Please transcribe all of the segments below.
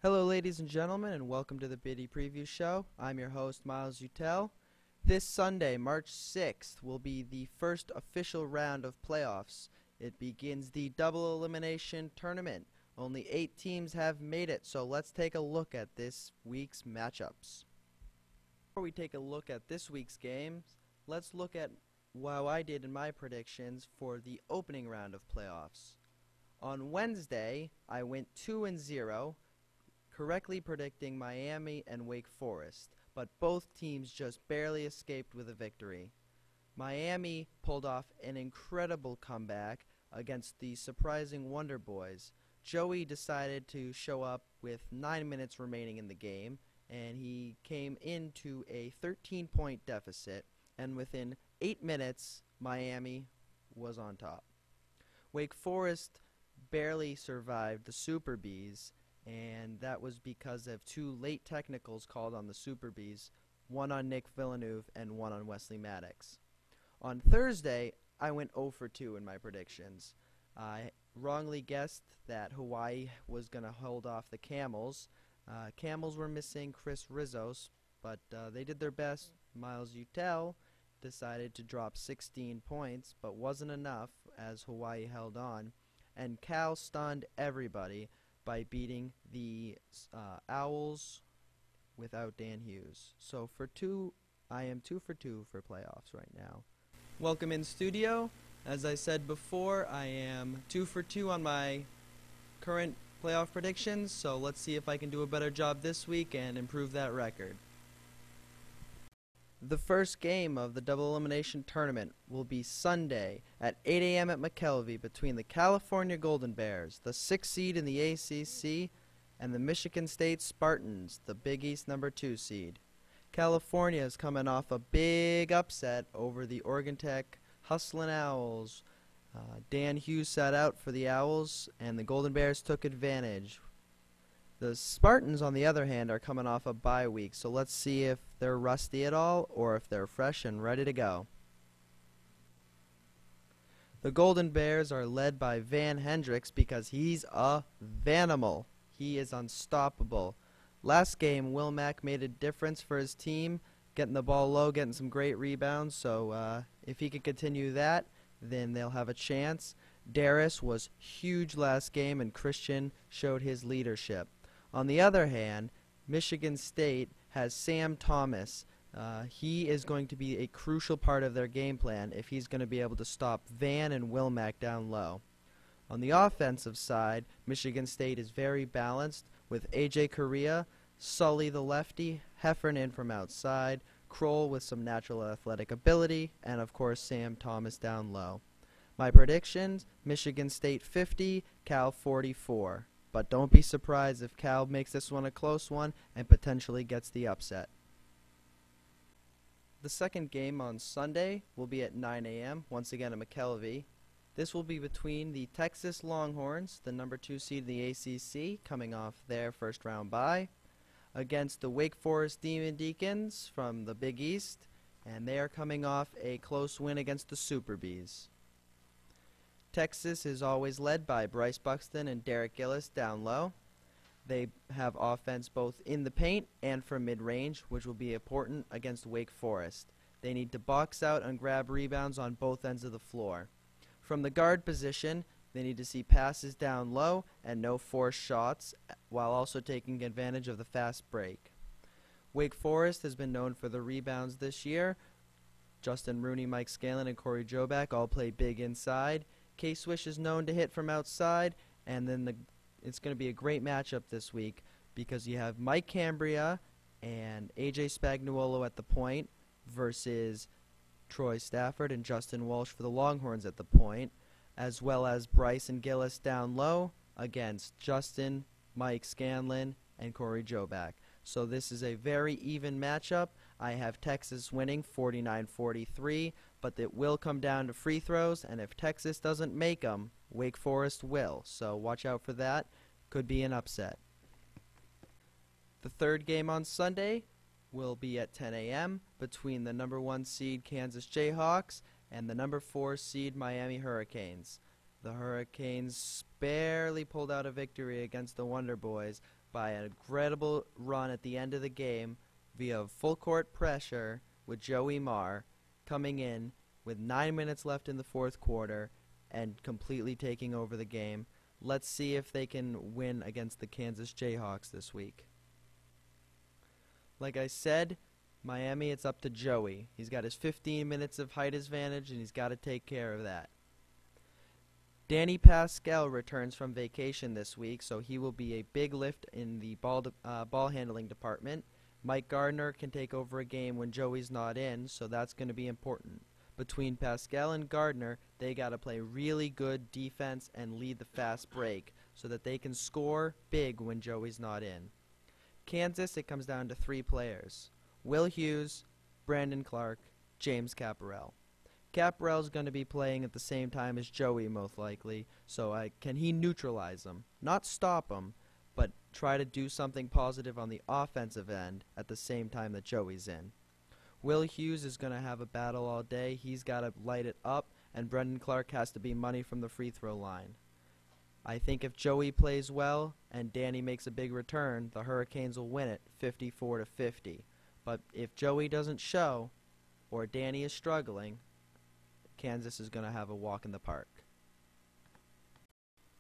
Hello ladies and gentlemen, and welcome to the Biddy Preview Show. I'm your host, Miles Utel. This Sunday, March 6th, will be the first official round of playoffs. It begins the double elimination tournament. Only 8 teams have made it, so let's take a look at this week's matchups. Before we take a look at this week's games, let's look at how I did in my predictions for the opening round of playoffs. On Wednesday, I went 2-0. Correctly predicting Miami and Wake Forest, but both teams just barely escaped with a victory. Miami pulled off an incredible comeback against the surprising Wonder Boys. Joey decided to show up with 9 minutes remaining in the game, and he came into a 13-point deficit, and within 8 minutes, Miami was on top. Wake Forest barely survived the Super Bees, and that was because of 2 late technicals called on the Super Bees, one on Nick Villeneuve and one on Wesley Maddox. On Thursday, I went 0 for 2 in my predictions. I wrongly guessed that Hawaii was going to hold off the Camels. Camels were missing Chris Rizos, but they did their best. Miles Utel decided to drop 16 points, but wasn't enough as Hawaii held on, and Cal stunned everybody by beating the Owls without Dan Hughes. So I am 2 for 2 for playoffs right now. Welcome in studio. As I said before, I am 2 for 2 on my current playoff predictions, so let's see if I can do a better job this week and improve that record. The first game of the double elimination tournament will be Sunday at 8 a.m. at McKelvey between the California Golden Bears, the 6th seed in the ACC, and the Michigan State Spartans, the Big East number 2 seed. California is coming off a big upset over the Oregon Tech Hustlin' Owls. Dan Hughes sat out for the Owls, and the Golden Bears took advantage. The Spartans, on the other hand, are coming off a bye week, so let's see if they're rusty at all or if they're fresh and ready to go. The Golden Bears are led by Van Hendricks because he's a Vanimal. He is unstoppable. Last game, Will Mack made a difference for his team, getting the ball low, getting some great rebounds, so if he can continue that, then they'll have a chance. Darius was huge last game, and Christian showed his leadership. On the other hand, Michigan State has Sam Thomas. He is going to be a crucial part of their game plan if he's going to be able to stop Van and Wilmack down low. On the offensive side, Michigan State is very balanced with A.J. Correa, Sully the lefty, Heffernan from outside, Kroll with some natural athletic ability, and of course Sam Thomas down low. My predictions, Michigan State 50, Cal 44. But don't be surprised if Cal makes this one a close one and potentially gets the upset. The second game on Sunday will be at 9 a.m., once again at McKelvey. This will be between the Texas Longhorns, the number 2 seed in the ACC, coming off their first round bye, against the Wake Forest Demon Deacons from the Big East, and they are coming off a close win against the Super Bees. Texas is always led by Bryce Buxton and Derek Gillis down low. They have offense both in the paint and from mid-range, which will be important against Wake Forest. They need to box out and grab rebounds on both ends of the floor. From the guard position, they need to see passes down low and no forced shots, while also taking advantage of the fast break. Wake Forest has been known for the rebounds this year. Justin Rooney, Mike Scanlon, and Corey Joback all play big inside. K-Swish is known to hit from outside, and then it's going to be a great matchup this week because you have Mike Cambria and A.J. Spagnuolo at the point versus Troy Stafford and Justin Walsh for the Longhorns at the point, as well as Bryce and Gillis down low against Justin, Mike Scanlon, and Corey Joback. So this is a very even matchup. I have Texas winning 49-43, but it will come down to free throws, and if Texas doesn't make them, Wake Forest will. So watch out for that. Could be an upset. The third game on Sunday will be at 10 a.m. between the number 1 seed Kansas Jayhawks and the number 4 seed Miami Hurricanes. The Hurricanes barely pulled out a victory against the Wonder Boys, by an incredible run at the end of the game via full court pressure with Joey Marr coming in with 9 minutes left in the fourth quarter and completely taking over the game. Let's see if they can win against the Kansas Jayhawks this week. Like I said, Miami, it's up to Joey. He's got his 15 minutes of height advantage, and he's got to take care of that. Danny Pascal returns from vacation this week, so he will be a big lift in the ball handling department. Mike Gardner can take over a game when Joey's not in, so that's going to be important. Between Pascal and Gardner, they got to play really good defense and lead the fast break so that they can score big when Joey's not in. Kansas, it comes down to 3 players: Will Hughes, Brandon Clark, James Caparell. Caparell's going to be playing at the same time as Joey most likely, so can he neutralize him? Not stop him, but try to do something positive on the offensive end at the same time that Joey's in. Will Hughes is going to have a battle all day. He's got to light it up, and Brendan Clark has to be money from the free throw line. I think if Joey plays well and Danny makes a big return, the Hurricanes will win it 54-50. But if Joey doesn't show or Danny is struggling, Kansas is going to have a walk in the park.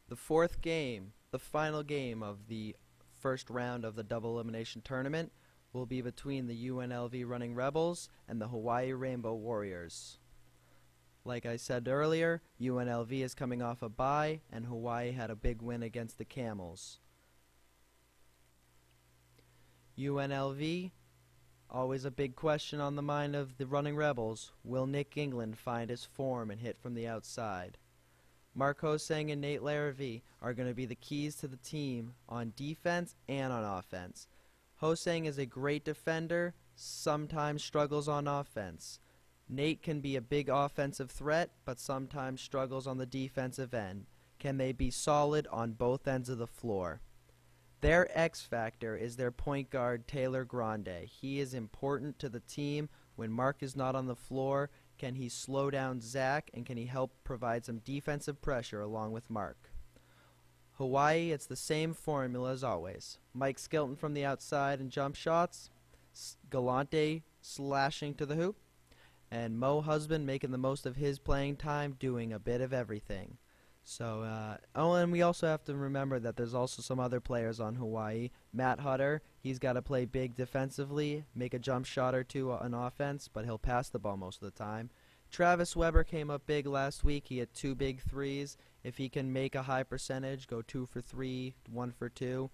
The fourth game, the final game of the first round of the double elimination tournament, will be between the UNLV Running Rebels and the Hawaii Rainbow Warriors. Like I said earlier, UNLV is coming off a bye, and Hawaii had a big win against the Camels. UNLV, always a big question on the mind of the Running Rebels. Will Nick England find his form and hit from the outside? Mark Hosang and Nate Larrabee are going to be the keys to the team on defense and on offense. Hosang is a great defender, sometimes struggles on offense. Nate can be a big offensive threat, but sometimes struggles on the defensive end. Can they be solid on both ends of the floor? Their X factor is their point guard, Taylor Grande. He is important to the team. When Mark is not on the floor, can he slow down Zach, and can he help provide some defensive pressure along with Mark? Hawaii, it's the same formula as always. Mike Skilton from the outside and jump shots, Galante slashing to the hoop, and Mo Husband making the most of his playing time, doing a bit of everything. So, and we also have to remember that there's also some other players on Hawaii. Matt Hutter, he's got to play big defensively, make a jump shot or two on offense, but he'll pass the ball most of the time. Travis Weber came up big last week. He had 2 big threes. If he can make a high percentage, go 2 for 3, 1 for 2,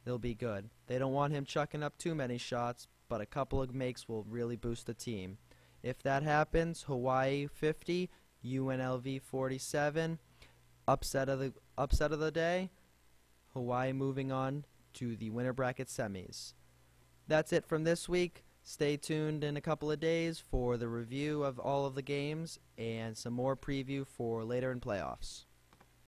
they'll be good. They don't want him chucking up too many shots, but a couple of makes will really boost the team. If that happens, Hawaii 50, UNLV 47. Upset of the day, Hawaii moving on to the winter bracket semis. That's it from this week. Stay tuned in a couple of days for the review of all of the games and some more preview for later in playoffs.